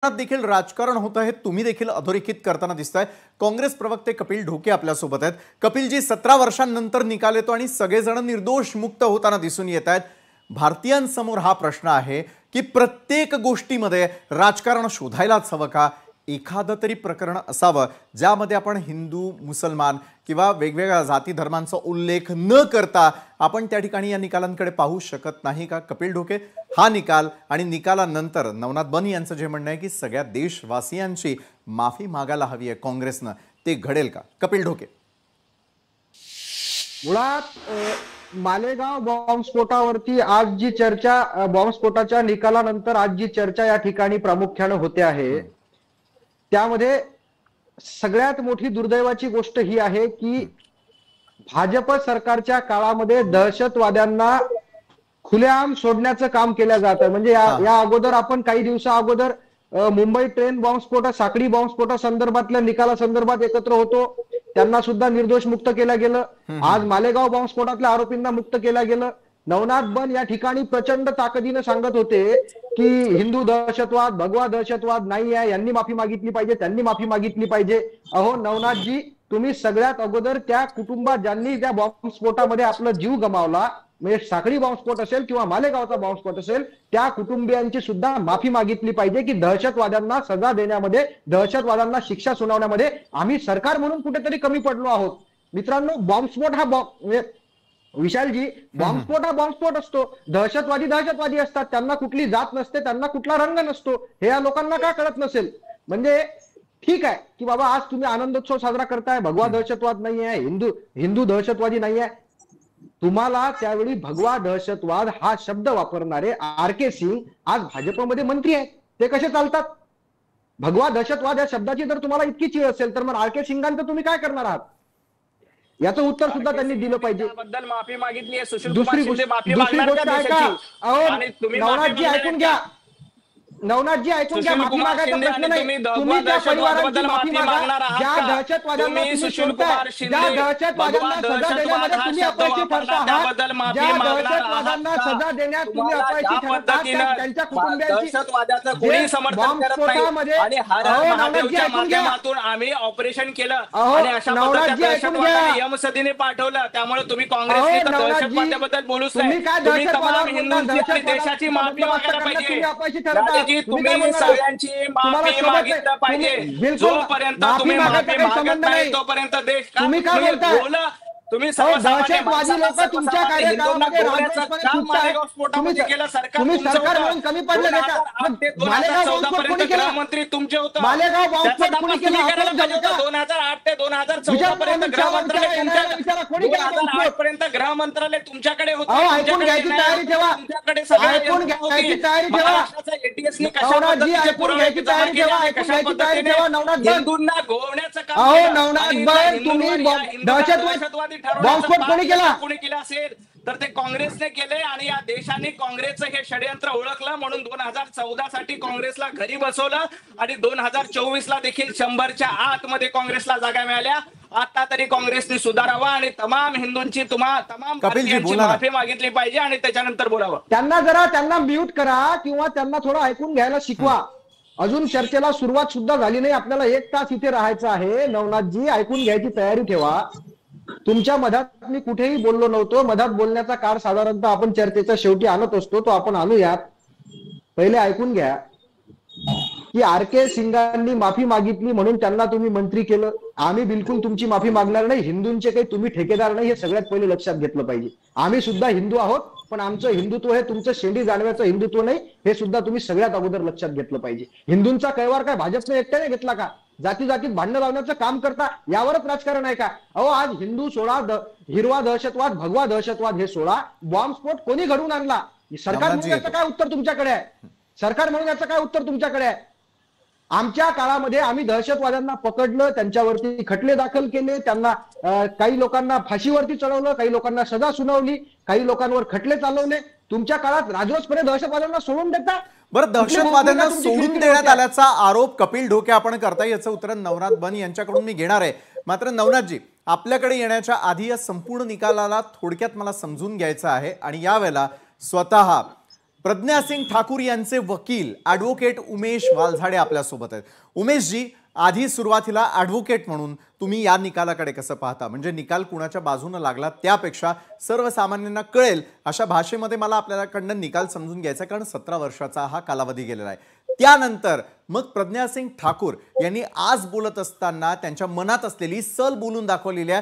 देखील राजकारण होतं हे तुम्ही देखील अधोरेखित करताना दिसताय। काँग्रेस प्रवक्ते कपिल ढोके आपल्यासोबत आहेत। कपिलजी, 17 वर्षांनंतर निकाल येतो आणि सगळेजण निर्दोष मुक्त होताना दिसून येत आहेत। भारतीयांसमोर हा प्रश्न आहे की प्रत्येक गोष्टीमध्ये राजकारण शोधायलाच हवं का? एखादं तरी प्रकरण असावं ज्यामध्ये आपण हिंदू, मुसलमान किंवा वेगवेगळ्या जाती धर्मांचा उल्लेख न करता आपण त्या ठिकाणी या निकालांकडे पाहू शकत नाही का? कपिल ढोके, हा निकाल आणि निकालानंतर नवनाथ बनी यांचं जे म्हणणं आहे की सगळ्या देशवासियांची माफी मागायला हवी आहे काँग्रेसनं, ते घडेल का? कपिल ढोके, मुळात मालेगाव बॉम्बस्फोटावरती आज जी चर्चा, बॉम्बस्फोटाच्या निकालानंतर आज जी चर्चा या ठिकाणी प्रामुख्याने होते आहे, त्यामध्ये सगळ्यात मोठी दुर्दैवाची गोष्ट ही आहे की भाजप सरकारच्या काळामध्ये दहशतवाद्यांना खुलेआम सोडण्याचं काम केलं जात आहे। म्हणजे या अगोदर आपण काही दिवसा अगोदर मुंबई ट्रेन बॉम्बस्फोट, साखळी बॉम्बस्फोटा संदर्भातल्या निकाला संदर्भात एकत्र होतो, त्यांना सुद्धा निर्दोष मुक्त केलं गेलं। आज मालेगाव बॉम्बस्फोटातल्या आरोपींना मुक्त केलं गेलं। नवनाथ बन या ठिकाणी प्रचंड ताकदीने सांगत होते की हिंदू दहशतवाद, भगवा दहशतवाद नाही आहे, यांनी माफी मागितली पाहिजे, त्यांनी माफी मागितली पाहिजे। अहो नवनाथजी, तुम्ही सगळ्यात अगोदर त्या कुटुंबात ज्यांनी त्या बॉम्बस्फोटामध्ये आपला जीव गमावला, म्हणजे साखळी बॉम्बस्फोट असेल किंवा मालेगावचा बॉम्बस्फोट असेल, त्या कुटुंबियांची सुद्धा माफी मागितली पाहिजे की दहशतवाद्यांना सजा देण्यामध्ये, दहशतवाद्यांना शिक्षा सुनावण्यामध्ये आम्ही सरकार म्हणून कुठेतरी कमी पडलो आहोत। मित्रांनो, बॉम्बस्फोट हा विशालजी, बॉम्बस्फोट हा बॉम्बस्फोट असतो। दहशतवादी दहशतवादी असतात, त्यांना कुठली जात नसते, त्यांना कुठला रंग नसतो। हे या लोकांना का कळत नसेल? म्हणजे ठीक आहे की बाबा आज तुम्ही आनंदोत्सव साजरा करताय, भगवा दहशतवाद नाही आहे, हिंदू दहशतवादी नाही आहे। तुम्हाला त्यावेळी भगवा दहशतवाद हा शब्द वापरणारे आर.के. सिंग आज भाजपमध्ये मंत्री आहेत, ते कसे चालतात? भगवा दहशतवाद या शब्दाची जर तुम्हाला इतकी चीड असेल तर मग आर.के. सिंगांचं तुम्ही काय करणार आहात? याचं उत्तर सुद्धा त्यांनी दिलं पाहिजे। बद्दल माफी मागितली आहे, दुसरी गोष्ट ऐका, नवनाथजी ऐकून घ्या, नवनाथजी ऐकून घ्या, माफी मागायचा प्रश्न नाही, तुम्ही त्या परिवारांची माफी मागा ज्या दहशतवाद्यांना तुम्ही सोडताय, ज्या दहशतवाद्यांना सजा देण्यामध्ये तुम्ही अपयशी ठरता आहात, ज्या दहशतवाद्यांना सजा देण्यात तुम्ही अपयशी ठरत आहात, त्यांच्या कुटुंबियांची बॉम्बस्फोटामध्ये नवनाथजी ऐकून घ्या, आम्ही ऑपरेशन केलं आणि अशा दहशतवाद्यांना यमसदीने पाठवलं, त्यामुळे तुम्ही काँग्रेसने दहशतवाद्याबद्दल बोलूच नाही। तुम्ही काय दहशतवाद देशाची माफी मागायला पाहिजे, तुम्ही अपयशी ठरता, तुम्ही सगळ्यांची माफी मागितलं पाहिजे। जोपर्यंत तुम्ही माफी मागत नाही तोपर्यंत देश तुम्ही काय बोलताय? तुम्ही दहशतवादी लोक तुमच्या कार्यकाळामध्ये तुम्ही सरकार म्हणून कमी पडले का? मालेगाव बॉम्बस्फोट कोणी केला? गृहमंत्री तुमचे होते। मालेगाव बॉम्बस्फोट कोणी केला? 2008 ते 2014 पर्यंत गृह मंत्रालय तुमच्याकडे होतं। ऐकून घ्यायची तयारी ठेवा, ऐकून घ्यायची तयारी ठेवा, नवनाथजी ऐकून घ्यायची तयारी ठेवा, ऐकून घ्यायची तयारी ठेवा। नवनाथ हिंदूंना गोवण्याचं काम, अहो नवनाथ बन, तुम्ही दहशतवादी बॉम्बस्फोट कोणी केला असेल तर ते काँग्रेसने केले आणि या देशाने काँग्रेसचं हे षडयंत्र ओळखलं, म्हणून 2014 साठी काँग्रेसला घरी बसवलं आणि 2024 ला देखील 100च्या आतमध्ये काँग्रेसला जागा मिळाल्या। आता तरी काँग्रेसने सुधारावा आणि तमाम हिंदूंची तमाम भारतीयांची माफी मागितली पाहिजे आणि त्याच्यानंतर बोलावं। त्यांना म्यूट करा किंवा त्यांना थोडं ऐकून घ्यायला शिकवा। अजून चर्चेला सुरुवात सुद्धा झाली नाही, आपल्याला 1 तास इथे राहायचं आहे। नवनाथजी ऐकून घ्यायची तयारी ठेवा। तुमच्या मधात मी कुठेही बोललो नव्हतो, मधात बोलण्याचा काळ साधारणतः आपण चर्चेच्या शेवटी आणत असतो, तो आपण आणूयात। पहिले ऐकून घ्या की आर.के. सिंगांनी माफी मागितली म्हणून त्यांना तुम्ही मंत्री केलं। आम्ही बिलकुल तुमची माफी मागणार नाही, हिंदूंचे काही तुम्ही ठेकेदार नाही, हे सगळ्यात पहिले लक्षात घेतलं पाहिजे। आम्ही सुद्धा हिंदू आहोत, पण आमचं हिंदुत्व हे तुमचं शेंडी जाणव्याचं हिंदुत्व नाही, हे सुद्धा तुम्ही सगळ्यात अगोदर लक्षात घेतलं पाहिजे। हिंदूंचा कैवार काय भाजपने एकट्याने घेतला का? जाती जातीत भांडण लावण्याचं काम करता, यावरच राजकारण आहे का? अहो आज हिंदू सोडा, हिरवा दहशतवाद, भगवा दहशतवाद हे सोडा, बॉम्बस्फोट कोणी घडवून आणला? सरकार म्हणून याचं काय उत्तर तुमच्याकडे आहे? सरकार म्हणून याचं काय उत्तर तुमच्याकडे आहे? आमच्या काळामध्ये आम्ही दहशतवाद्यांना पकडलं, त्यांच्यावरती खटले दाखल केले, त्यांना काही लोकांना फाशीवरती चढवलं, काही लोकांना सजा सुनावली, काही लोकांवर खटले चालवले। तुमच्या काळात राजरोसपणे दहशतवाद्यांना सोडून देता? बरं, दहशतवाद्यांना सोडून देण्यात आल्याचा आरोप कपिल ढोके आपण करताय, याचं उत्तर नवनाथ बनी यांच्याकडून मी घेणार आहे। मात्र नवनाथजी, आपल्याकडे येण्याच्या आधी या संपूर्ण निकालाला थोडक्यात मला समजून घ्यायचं आहे आणि यावेळेला स्वतः प्रज्ञा सिंग ठाकूर यांचे वकील ॲडव्होकेट उमेश वालझाडे आपल्यासोबत आहेत. उमेशजी, आधी सुरुवातीला ॲडव्होकेट म्हणून तुम्ही या निकालाकडे कसं पाहता? म्हणजे निकाल कुणाच्या बाजूने लागला त्यापेक्षा सर्वसामान्यांना कळेल अशा भाषेमध्ये मला आपल्याकडनं निकाल समजून घ्यायचा, कारण 17 वर्षाचा हा कालावधी गेलेला आहे. त्यानंतर मग प्रज्ञा सिंग ठाकूर यांनी आज बोलत असताना त्यांच्या मनात असलेली सल बोलून दाखवलेली आहे.